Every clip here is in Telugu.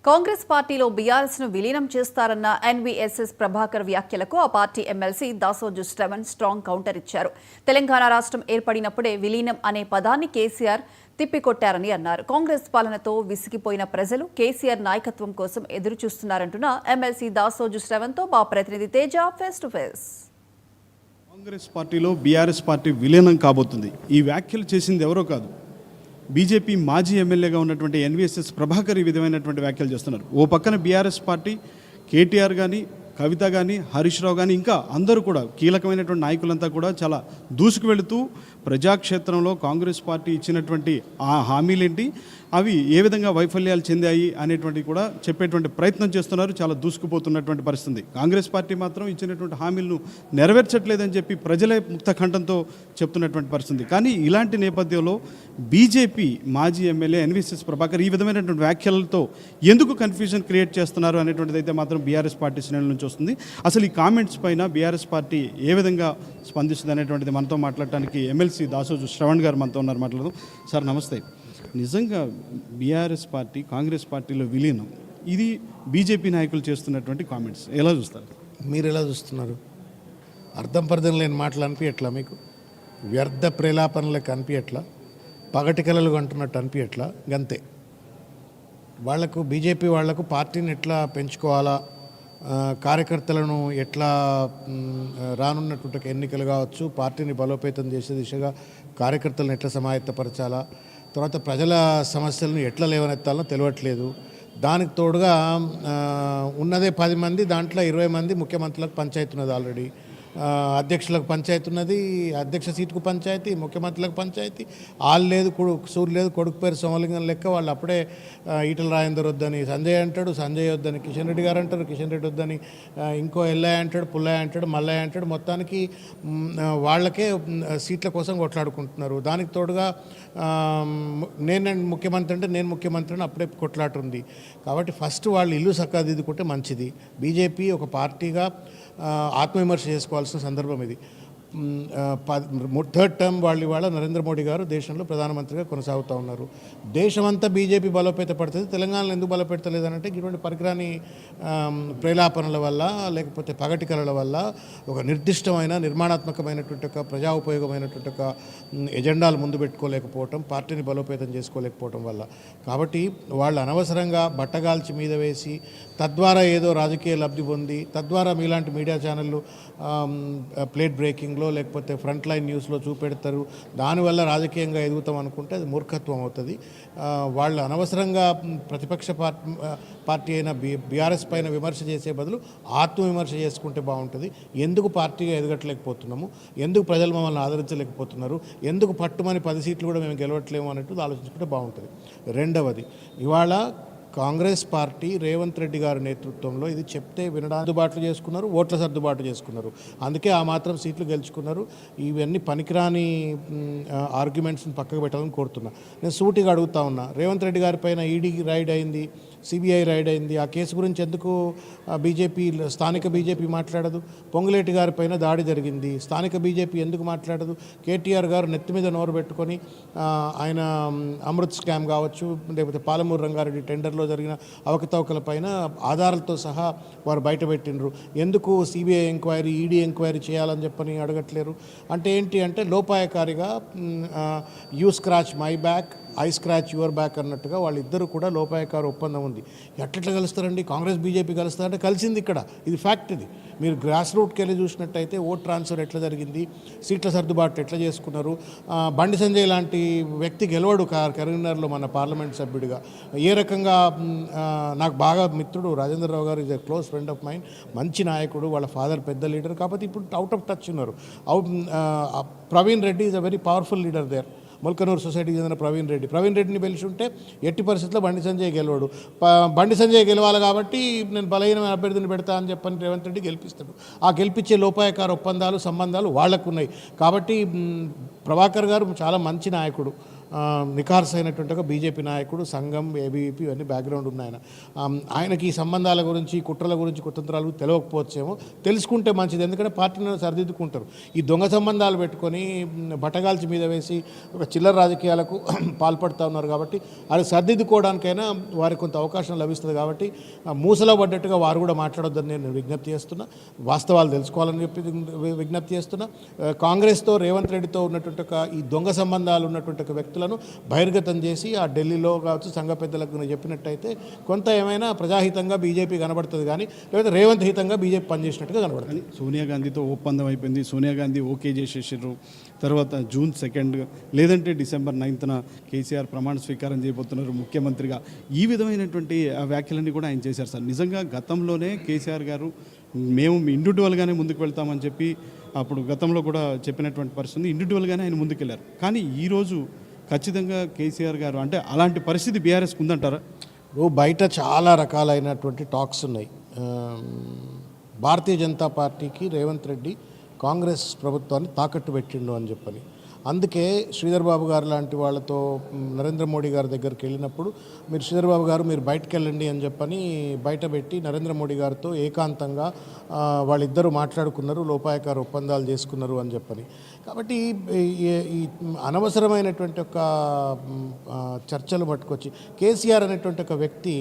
కాంగ్రెస్ పార్టీలో బీఆర్ఎస్ను విలీనం చేస్తారన్న ఎన్వీఎస్ఎస్ ప్రభాకర్ వ్యాఖ్యలకు ఆ party MLC Dasoju Shravan strong counter ఇచ్చారు. తెలంగాణ రాష్ట్రం ఏర్పడినప్పుడే విలీనం అనే పదాన్ని కేసీఆర్ తిప్పికొట్టారని అన్నారు. కాంగ్రెస్ పాలనతో విసిగిపోయిన ప్రజలు కేసీఆర్ నాయకత్వం కోసం ఎదురుచూస్తున్నారంటున్న ఎమ్మెల్సీ దాసోజు శ్రవణ్తో మా ప్రతినిధి Teja face to face. Congress పార్టీలో బీఆర్ఎస్ పార్టీ విలీనం కాబోతుంది. ఈ వ్యాఖ్యలు చేసింది ఎవరో కాదు, బీజేపీ మాజీ ఎమ్మెల్యేగా ఉన్నటువంటి ఎన్వీఎస్ఎస్ ప్రభాకర్ ఈ విధమైనటువంటి వ్యాఖ్యలు చేస్తున్నారు. ఓ పక్కన బీఆర్ఎస్ పార్టీ కేటీఆర్ కానీ, కవిత కానీ, హరీష్ రావు కానీ, ఇంకా అందరూ కూడా కీలకమైనటువంటి నాయకులంతా కూడా చాలా దూసుకు వెళుతూ ప్రజాక్షేత్రంలో కాంగ్రెస్ పార్టీ ఇచ్చినటువంటి ఆ హామీలేంటి, అవి ఏ విధంగా వైఫల్యాలు చెందాయి అనేటువంటి కూడా చెప్పేటువంటి ప్రయత్నం చేస్తున్నారు. చాలా దూసుకుపోతున్నటువంటి పరిస్థితి. కాంగ్రెస్ పార్టీ మాత్రం ఇచ్చినటువంటి హామీలను నెరవేర్చట్లేదని చెప్పి ప్రజలే ముక్త ఖండంతో చెప్తున్నటువంటి పరిస్థితి. కానీ ఇలాంటి నేపథ్యంలో బీజేపీ మాజీ ఎమ్మెల్యే ఎన్వీఎస్ఎస్ ప్రభాకర్ ఈ విధమైనటువంటి వ్యాఖ్యలతో ఎందుకు కన్ఫ్యూజన్ క్రియేట్ చేస్తున్నారు అనేటువంటిది అయితే మాత్రం బీఆర్ఎస్ పార్టీ శ్రేణుల నుంచి వస్తుంది. అసలు ఈ కామెంట్స్ పైన బీఆర్ఎస్ పార్టీ ఏ విధంగా స్పందిస్తుంది అనేటువంటిది మనతో మాట్లాడటానికి ఎమ్మెల్సీ దాసోజు శ్రవణ్ గారు మనతో ఉన్నారు. మాట్లాడదాం. సార్ నమస్తే. నిజంగా బీఆర్ఎస్ పార్టీ కాంగ్రెస్ పార్టీలో విలీనం, ఇది బీజేపీ నాయకులు చేస్తున్నటువంటి కామెంట్స్ ఎలా చూస్తారు? మీరు ఎలా చూస్తున్నారు? అర్థం పర్థం లేని మాటలు అనిపించట్లా మీకు? వ్యర్థ ప్రేలాపనలకు అనిపించట్లా? పగటి కలలు అంటున్నట్టు అనిపించట్లా? గంతే. వాళ్లకు బీజేపీ వాళ్లకు పార్టీని ఎట్లా పెంచుకోవాలా, కార్యకర్తలను ఎట్లా రానున్నటువంటి ఎన్నికలు కావచ్చు పార్టీని బలోపేతం చేసే దిశగా కార్యకర్తలను ఎట్లా సమాయత్తపరచాలా, తర్వాత ప్రజల సమస్యలను ఎట్లా లేవనెత్తాలో తెలియట్లేదు. దానికి తోడుగా ఉన్నదే 10 మంది, దాంట్లో 20 మంది ముఖ్యమంత్రులకు పంచాయతీ ఉన్నది. ఆల్రెడీ అధ్యక్షులకు పంచాయతీ ఉన్నది, అధ్యక్ష సీటుకు పంచాయతీ, ముఖ్యమంత్రులకు పంచాయతీ. ఆళ్ళు లేదు, సూరు లేదు, కొడుకు పేరు సోమలింగం లెక్క. వాళ్ళు అప్పుడే ఈటల రాజేందర్ వద్దని సంజయ్ అంటాడు, సంజయ్ వద్దని కిషన్ రెడ్డి గారు అంటారు, కిషన్ రెడ్డి వద్దని ఇంకో ఎల్లయ్య అంటాడు, పుల్లయ్య అంటాడు, మల్లయ్య అంటాడు. మొత్తానికి వాళ్ళకే సీట్ల కోసం కొట్లాడుకుంటున్నారు. దానికి తోడుగా నేను ముఖ్యమంత్రి అంటే నేను ముఖ్యమంత్రి అని అప్పుడే కొట్లాటుంది. కాబట్టి ఫస్ట్ వాళ్ళు ఇల్లు చక్కదిద్దుకుంటే మంచిది. బీజేపీ ఒక పార్టీగా ఆత్మవిమర్శ చేసుకోవాల్సిన సందర్భం ఇది. 3rd టర్మ్ వాళ్ళు ఇవాళ నరేంద్ర మోడీ గారు దేశంలో ప్రధానమంత్రిగా కొనసాగుతూ ఉన్నారు. దేశమంతా బీజేపీ బలోపేత పడుతుంది, తెలంగాణలో ఎందుకు బలోపేతలేదనంటే ఇటువంటి పరికరాన్ని ప్రేలాపనల వల్ల, లేకపోతే పగటి కళల వల్ల ఒక నిర్దిష్టమైన నిర్మాణాత్మకమైనటువంటి ఒక ప్రజా ఉపయోగమైనటువంటి ఒక ఎజెండాలు ముందు పెట్టుకోలేకపోవటం, పార్టీని బలోపేతం చేసుకోలేకపోవటం వల్ల. కాబట్టి వాళ్ళు అనవసరంగా బట్టగాల్చి మీద వేసి తద్వారా ఏదో రాజకీయ లబ్ధి పొంది, తద్వారా మీలాంటి మీడియా ఛానళ్ళు ప్లేట్ బ్రేకింగ్లో లేకపోతే ఫ్రంట్ లైన్ న్యూస్లో చూపెడతారు, దానివల్ల రాజకీయంగా ఎదుగుతాం అనుకుంటే అది మూర్ఖత్వం అవుతుంది. వాళ్ళు అనవసరంగా ప్రతిపక్ష పార్టీ అయిన బీఆర్ఎస్ పైన విమర్శ చేసే బదులు ఆత్మవిమర్శ చేసుకుంటే బాగుంటుంది. ఎందుకు పార్టీగా ఎదగట్లేకపోతున్నాము, ఎందుకు ప్రజలు మమ్మల్ని ఆదరించలేకపోతున్నారు, ఎందుకు పట్టుమని 10 సీట్లు కూడా మేము గెలవట్లేము అన్నట్టు ఆలోచించుకుంటే బాగుంటుంది. రెండవది, ఇవాళ కాంగ్రెస్ పార్టీ రేవంత్ రెడ్డి గారి నేతృత్వంలో ఇది చెప్తే వినడానికి సర్దుబాట్లు చేసుకున్నారు, ఓట్ల సర్దుబాటు చేసుకున్నారు. అందుకే ఆ మాత్రం సీట్లు గెలుచుకున్నారు. ఇవన్నీ పనికిరాని ఆర్గ్యుమెంట్స్ని పక్కకు పెట్టాలని కోరుతున్నా. నేను సూటిగా అడుగుతా ఉన్నా, రేవంత్ రెడ్డి గారి పైన ఈడీ రైడ్ అయింది, సిబిఐ రైడ్ అయింది. ఆ కేసు గురించి ఎందుకు స్థానిక బీజేపీ మాట్లాడదు? పొంగులేటి గారి పైన దాడి జరిగింది, స్థానిక బీజేపీ ఎందుకు మాట్లాడదు? కేటీఆర్ గారు నెత్తి మీద నోరు పెట్టుకొని ఆయన అమృత్ స్కామ్ కావచ్చు, లేకపోతే పాలమూరు రంగారెడ్డి టెండర్లో జరిగిన అవకతవకల పైన ఆధారాలతో సహా వారు బయటపెట్టినరు. ఎందుకు సిబిఐ ఎంక్వైరీ, ఈడీ ఎంక్వైరీ చేయాలని చెప్పని అడగట్లేరు? అంటే ఏంటి అంటే లోపాయకారిగా you scratch my back, I scratch your back అన్నట్టుగా వాళ్ళిద్దరూ కూడా లోపాయకార ఒప్పందం ఉంది. ఎట్లా కలుస్తారండి? కాంగ్రెస్ బీజేపీ కలుస్తారంటే కలిసింది ఇక్కడ. ఇది ఫ్యాక్ట్. ఇది మీరు గ్రాస్ రూట్కి వెళ్ళి చూసినట్టయితే ఓట్ ట్రాన్స్ఫర్ ఎట్లా జరిగింది, సీట్ల సర్దుబాటు ఎట్లా చేసుకున్నారు. బండి సంజయ్ లాంటి వ్యక్తి గెలవడు కరీంనగర్లో మన పార్లమెంట్ సభ్యుడిగా. ఏ రకంగా నాకు బాగా మిత్రుడు రాజేంద్రరావు గారు is a close friend of mind, మంచి నాయకుడు, వాళ్ళ ఫాదర్ పెద్ద లీడర్. కాకపోతే ఇప్పుడు అవుట్ ఆఫ్ టచ్ ఉన్నారు. Praveen Reddy is a very powerful leader there. Mulkanoor సొసైటీకి చెందిన ప్రవీణ్ రెడ్డిని పిలిచుంటే ఎట్టి పరిస్థితుల్లో బండి సంజయ్ గెలవడు. బండి సంజయ్ గెలవాలి కాబట్టి నేను బలహీనమైన అభ్యర్థిని పెడతా అని చెప్పని రేవంత్ రెడ్డి గెలిపిస్తాడు. ఆ గెలిపించే లోపాయకార ఒప్పందాలు సంబంధాలు వాళ్లకు ఉన్నాయి. కాబట్టి ప్రభాకర్ గారు చాలా మంచి నాయకుడు, నిఖార్సైనటువంటి ఒక బీజేపీ నాయకుడు, సంఘం, ఏబీవీపీ ఇవన్నీ బ్యాక్గ్రౌండ్ ఉన్న ఆయన. ఆయనకి ఈ సంబంధాల గురించి, కుట్రల గురించి, కుతంత్రాలు తెలియకపోవచ్చేమో. తెలుసుకుంటే మంచిది, ఎందుకంటే పార్టీలను సరిదిద్దుకుంటారు. ఈ దొంగ సంబంధాలు పెట్టుకొని బట్టగాల్చి మీద వేసి ఒక చిల్లర రాజకీయాలకు పాల్పడుతూ ఉన్నారు. కాబట్టి అది సరిదిద్దుకోవడానికైనా వారికి కొంత అవకాశం లభిస్తుంది. కాబట్టి మూసలో పడ్డట్టుగా వారు కూడా మాట్లాడొద్దని నేను విజ్ఞప్తి చేస్తున్నా. వాస్తవాలు తెలుసుకోవాలని చెప్పి విజ్ఞప్తి చేస్తున్నా. కాంగ్రెస్తో, రేవంత్ రెడ్డితో ఉన్నటువంటి ఒక ఈ దొంగ సంబంధాలు ఉన్నటువంటి ఒక వ్యక్తులను బహిర్గతం చేసి ఆ ఢిల్లీలో కావచ్చు సంఘ పెద్దలకు నేను చెప్పినట్టయితే కొంత ఏమైనా ప్రజాహితంగా బీజేపీ కనబడుతుంది, కానీ లేకపోతే రేవంత్ హితంగా బీజేపీ పనిచేసినట్టుగా కనబడుతుంది. సోనియా గాంధీతో ఒప్పందం అయిపోయింది, సోనియా గాంధీ ఓకే చేసేసారు. తర్వాత June 2 లేదంటే December 9న కేసీఆర్ ప్రమాణ స్వీకారం చేయబోతున్నారు ముఖ్యమంత్రిగా. ఈ విధమైనటువంటి వ్యాఖ్యలన్నీ కూడా ఆయన చేశారు సార్. నిజంగా గతంలోనే కేసీఆర్ గారు మేము ఇండివిజువల్గానే ముందుకు వెళ్తామని చెప్పి అప్పుడు గతంలో కూడా చెప్పినటువంటి పరిస్థితి, ఇండివిజువల్గానే ఆయన ముందుకెళ్లారు. కానీ ఈరోజు ఖచ్చితంగా కేసీఆర్ గారు అంటే అలాంటి పరిస్థితి బీఆర్ఎస్కి ఉందంటారా? బయట చాలా రకాలైనటువంటి టాక్స్ ఉన్నాయి. భారతీయ జనతా పార్టీకి రేవంత్ రెడ్డి కాంగ్రెస్ ప్రభుత్వాన్ని తాకట్టు పెట్టిండు అని చెప్పని. అందుకే శ్రీధర్ బాబు గారు లాంటి వాళ్ళతో నరేంద్ర మోడీ గారి దగ్గరికి వెళ్ళినప్పుడు మీరు శ్రీధర్ బాబు గారు మీరు బయటకు వెళ్ళండి అని చెప్పని బయట పెట్టి నరేంద్ర మోడీ గారితో ఏకాంతంగా వాళ్ళిద్దరూ మాట్లాడుకున్నారు, లోపాయకార ఒప్పందాలు చేసుకున్నారు అని చెప్పని. కాబట్టి ఈ అనవసరమైనటువంటి ఒక చర్చలు పట్టుకొచ్చి కేసీఆర్ అనేటువంటి ఒక వ్యక్తి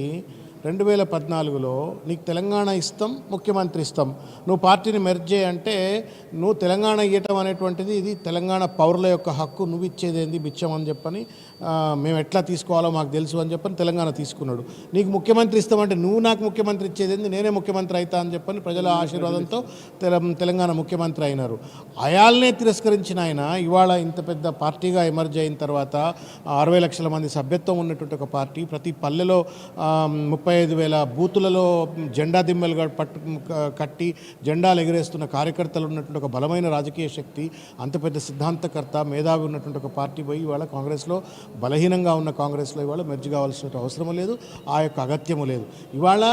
2014లో నీకు తెలంగాణ ఇస్తాం, ముఖ్యమంత్రి ఇస్తాం, నువ్వు పార్టీని మెర్జ్ చేయంటే నువ్వు తెలంగాణ ఇవ్వటం అనేటువంటిది ఇది తెలంగాణ పౌరుల యొక్క హక్కు, నువ్వు ఇచ్చేది ఏంది బిచ్చం అని చెప్పని మేము ఎట్లా తీసుకోవాలో మాకు తెలుసు అని చెప్పని తెలంగాణ తీసుకున్నాడు. నీకు ముఖ్యమంత్రి ఇస్తామంటే నువ్వు నాకు ముఖ్యమంత్రి ఇచ్చేది ఏంది, నేనే ముఖ్యమంత్రి అవుతా అని చెప్పని ప్రజల ఆశీర్వాదంతో తెలంగాణ ముఖ్యమంత్రి అయినారు. అయాల్నే తిరస్కరించిన ఆయన ఇవాళ ఇంత పెద్ద పార్టీగా ఎమర్జ్ అయిన తర్వాత 60 లక్షల మంది సభ్యత్వం ఉన్నటువంటి ఒక పార్టీ, ప్రతి పల్లెలో 35,000 బూతులలో జెండా దిమ్మెలు కట్టి జెండాలు ఎగరేస్తున్న కార్యకర్తలు ఉన్నటువంటి ఒక బలమైన రాజకీయ శక్తి, అంత పెద్ద సిద్ధాంతకర్త, మేధావి ఉన్నటువంటి ఒక పార్టీ పోయి ఇవాళ కాంగ్రెస్లో, బలహీనంగా ఉన్న కాంగ్రెస్లో ఇవాళ మెర్జ్ కావాల్సిన అవసరం లేదు, ఆ యొక్క అగత్యము లేదు. ఇవాళ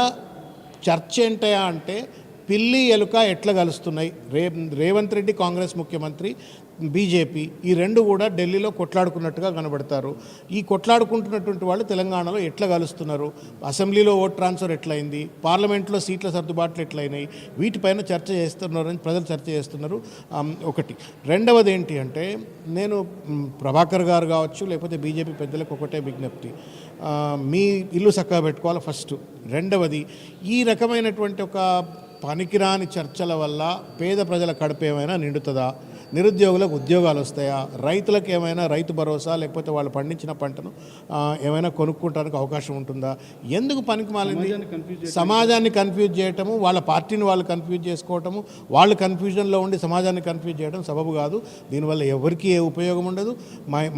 చర్చ ఏంటయా అంటే పిల్లి ఎలుక ఎట్లా కలుస్తున్నాయి. రేవంత్ రెడ్డి కాంగ్రెస్ ముఖ్యమంత్రి, బీజేపీ ఈ రెండు కూడా ఢిల్లీలో కొట్లాడుకున్నట్టుగా కనబడతారు. ఈ కొట్లాడుకుంటున్నటువంటి వాళ్ళు తెలంగాణలో ఎట్లా కలుస్తున్నారు, అసెంబ్లీలో ఓట్ ట్రాన్స్ఫర్ ఎట్లయింది, పార్లమెంట్లో సీట్ల సర్దుబాట్లు ఎట్లయినాయి, వీటిపైన చర్చ చేస్తున్నారని ప్రజలు చర్చ చేస్తున్నారు. ఒకటి. రెండవది ఏంటి అంటే నేను ప్రభాకర్ గారు కావచ్చు లేకపోతే బీజేపీ పెద్దలకు ఒకటే విజ్ఞప్తి, మీ ఇల్లు చక్కగా పెట్టుకోవాలి ఫస్ట్. రెండవది, ఈ రకమైనటువంటి ఒక పనికిరాని చర్చల వల్ల పేద ప్రజల కడుపు ఏమైనా నిండుతుందా, నిరుద్యోగులకు ఉద్యోగాలు వస్తాయా, రైతులకు ఏమైనా రైతు భరోసా లేకపోతే వాళ్ళు పండించిన పంటను ఏమైనా కొనుక్కోవడానికి అవకాశం ఉంటుందా? ఎందుకు పనికి మాలింది సమాజాన్ని కన్ఫ్యూజ్ చేయటము, వాళ్ళ పార్టీని వాళ్ళు కన్ఫ్యూజ్ చేసుకోవటము, వాళ్ళు కన్ఫ్యూజన్లో ఉండి సమాజాన్ని కన్ఫ్యూజ్ చేయడం సబబు కాదు. దీనివల్ల ఎవరికి ఏ ఉపయోగం ఉండదు.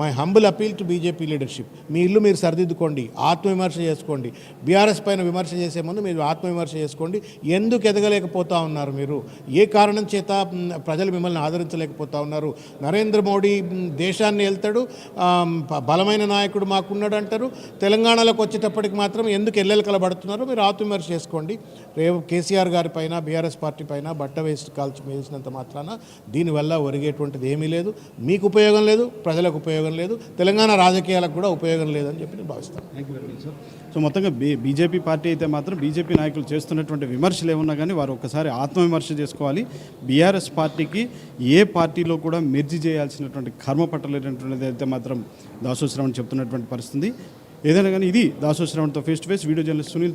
My humble appeal to BJP leadership, మీ ఇల్లు మీరు సరిదిద్దుకోండి, ఆత్మవిమర్శ చేసుకోండి. బీఆర్ఎస్ పైన విమర్శ చేసే ముందు మీరు ఆత్మవిమర్శ చేసుకోండి. ఎందుకు ఎదగలేకపోతా ఉన్నారు మీరు, ఏ కారణం చేత ప్రజలు మిమ్మల్ని ఆదరించలేకపోతే ఉన్నారు. నరేంద్ర మోడీ దేశాన్ని వెళ్తాడు, బలమైన నాయకుడు మాకున్నాడు అంటారు, తెలంగాణలోకి వచ్చేటప్పటికి మాత్రం ఎందుకు ఎల్లెలకలబడుతున్నారు, మీరు ఆత్మవిమర్శ చేసుకోండి. కేసీఆర్ గారి పైన బీఆర్ఎస్ పార్టీ పైన బట్ట వేసినంత మాత్రాన దీనివల్ల ఒరిగేటువంటిది ఏమీ లేదు. మీకు ఉపయోగం లేదు, ప్రజలకు ఉపయోగం లేదు, తెలంగాణ రాజకీయాలకు కూడా ఉపయోగం లేదని చెప్పి నేను భావిస్తాను. Thank you very much sir. So మొత్తంగా బీజేపీ పార్టీ అయితే మాత్రం బీజేపీ నాయకులు చేస్తున్నటువంటి విమర్శలు ఏమన్నా కానీ వారు ఒకసారి ఆత్మవిమర్శ చేసుకోవాలి. బీఆర్ఎస్ పార్టీకి ఏ పార్టీలో కూడా మెర్జీ చేయాల్సినటువంటి కర్మ పట్టలేనటువంటిది అయితే మాత్రం దాసో శ్రవణ్ చెప్తున్నటువంటి పరిస్థితి. ఏదైనా కానీ ఇది దాసో శ్రవణ్తో face to face video journalist Sunil.